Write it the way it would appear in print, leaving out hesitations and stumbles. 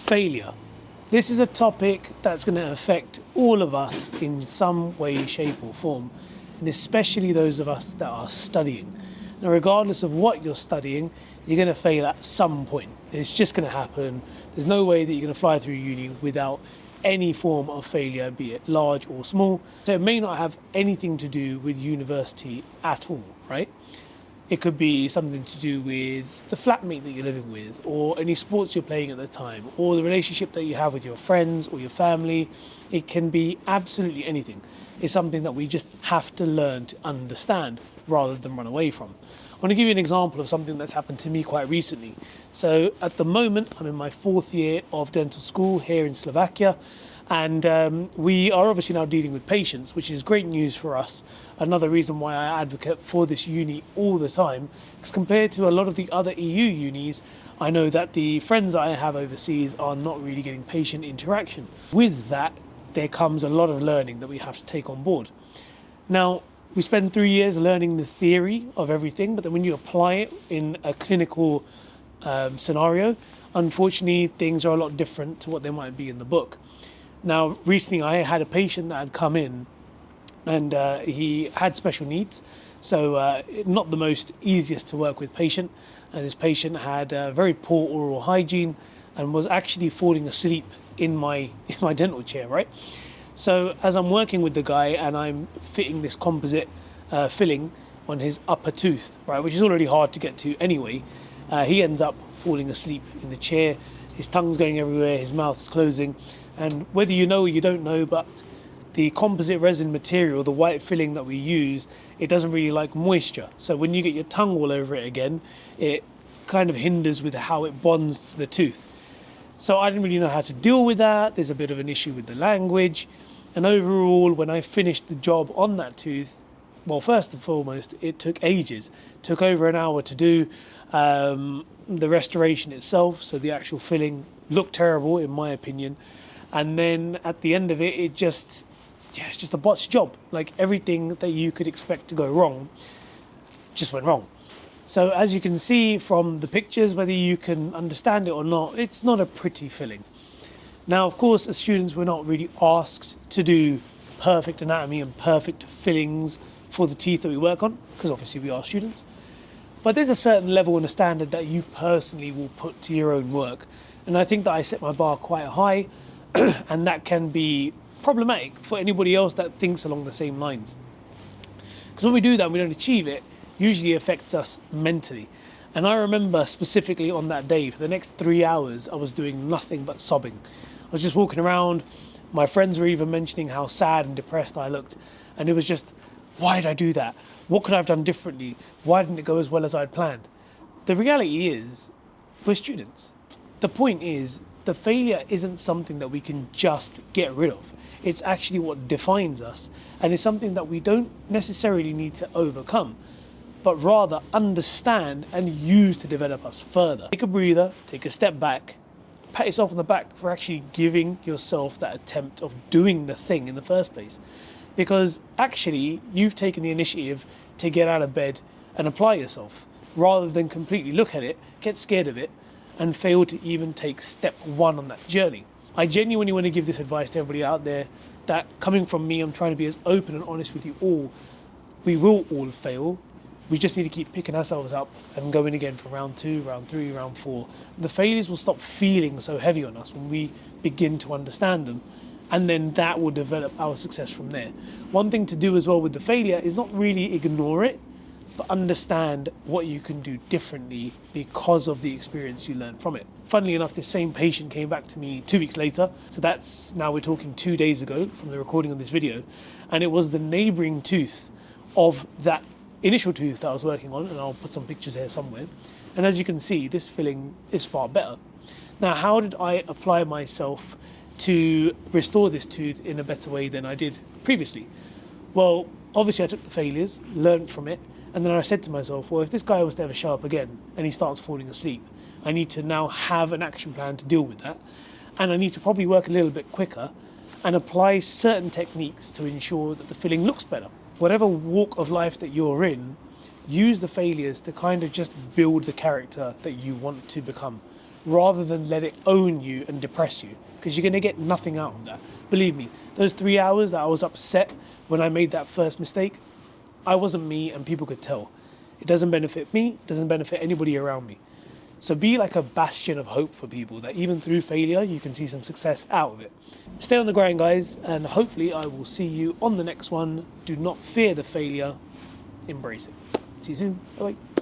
Failure. This is a topic that's going to affect all of us in some way, shape or form, and especially those of us that are studying. Now, regardless of what you're studying, you're going to fail at some point. It's just going to happen. There's no way that you're going to fly through uni without any form of failure, be it large or small. So it may not have anything to do with university at all, right? It could be something to do with the flatmate that you're living with, or any sports you're playing at the time, or the relationship that you have with your friends or your family. It can be absolutely anything. It's something that we just have to learn to understand rather than run away from. I want to give you an example of something that's happened to me quite recently. So at the moment, I'm in my 4th year of dental school here in Slovakia, and we are obviously now dealing with patients, which is great news for us. Another reason why I advocate for this uni all the time, because compared to a lot of the other EU unis, I know that the friends I have overseas are not really getting patient interaction. With that, there comes a lot of learning that we have to take on board. Now, we spend 3 years learning the theory of everything, but then when you apply it in a clinical scenario, unfortunately, things are a lot different to what they might be in the book. Now, recently I had a patient that had come in and he had special needs, so not the most easiest to work with patient, and this patient had very poor oral hygiene and was actually falling asleep in my dental chair, right? So as I'm working with the guy and I'm fitting this composite filling on his upper tooth, right, which is already hard to get to anyway, he ends up falling asleep in the chair. His tongue's going everywhere, his mouth's closing, and whether you know or you don't know, but the composite resin material, the white filling that we use, it doesn't really like moisture. So when you get your tongue all over it again, it kind of hinders with how it bonds to the tooth. So I didn't really know how to deal with that. There's a bit of an issue with the language. And overall, when I finished the job on that tooth, well, first and foremost, it took ages. It took over an hour to do the restoration itself. So the actual filling looked terrible, in my opinion. And then at the end of it, it's just a botched job. Like everything that you could expect to go wrong just went wrong. So as you can see from the pictures, whether you can understand it or not, it's not a pretty filling. Now, of course, as students, we're not really asked to do perfect anatomy and perfect fillings for the teeth that we work on, because obviously we are students. But there's a certain level and a standard that you personally will put to your own work. And I think that I set my bar quite high, and that can be problematic for anybody else that thinks along the same lines. Because when we do that and we don't achieve it, usually affects us mentally. And I remember specifically on that day, for the next 3 hours, I was doing nothing but sobbing. I was just walking around. My friends were even mentioning how sad and depressed I looked. And it was just, why did I do that? What could I have done differently? Why didn't it go as well as I'd planned? The reality is, we're students. The point is, the failure isn't something that we can just get rid of. It's actually what defines us. And it's something that we don't necessarily need to overcome, but rather understand and use to develop us further. Take a breather, take a step back, pat yourself on the back for actually giving yourself that attempt of doing the thing in the first place. Because actually, you've taken the initiative to get out of bed and apply yourself, rather than completely look at it, get scared of it, and fail to even take step 1 on that journey. I genuinely want to give this advice to everybody out there, that coming from me, I'm trying to be as open and honest with you all. We will all fail. We just need to keep picking ourselves up and going again for round 2, round 3, round 4. The failures will stop feeling so heavy on us when we begin to understand them, and then that will develop our success from there. One thing to do as well with the failure is not really ignore it, but understand what you can do differently because of the experience you learned from it. Funnily enough, this same patient came back to me 2 weeks later. So that's, now we're talking 2 days ago from the recording of this video. And it was the neighboring tooth of that initial tooth that I was working on, and I'll put some pictures here somewhere. And as you can see, this filling is far better. Now, how did I apply myself to restore this tooth in a better way than I did previously? Well, obviously I took the failures, learned from it, and then I said to myself, well, if this guy was to ever show up again and he starts falling asleep, I need to now have an action plan to deal with that. And I need to probably work a little bit quicker and apply certain techniques to ensure that the filling looks better. Whatever walk of life that you're in, use the failures to kind of just build the character that you want to become, rather than let it own you and depress you, because you're going to get nothing out of that. Believe me, those 3 hours that I was upset when I made that first mistake, I wasn't me and people could tell. It doesn't benefit me, it doesn't benefit anybody around me. So be like a bastion of hope for people, that even through failure, you can see some success out of it. Stay on the grind, guys, and hopefully I will see you on the next one. Do not fear the failure, embrace it. See you soon. Bye-bye.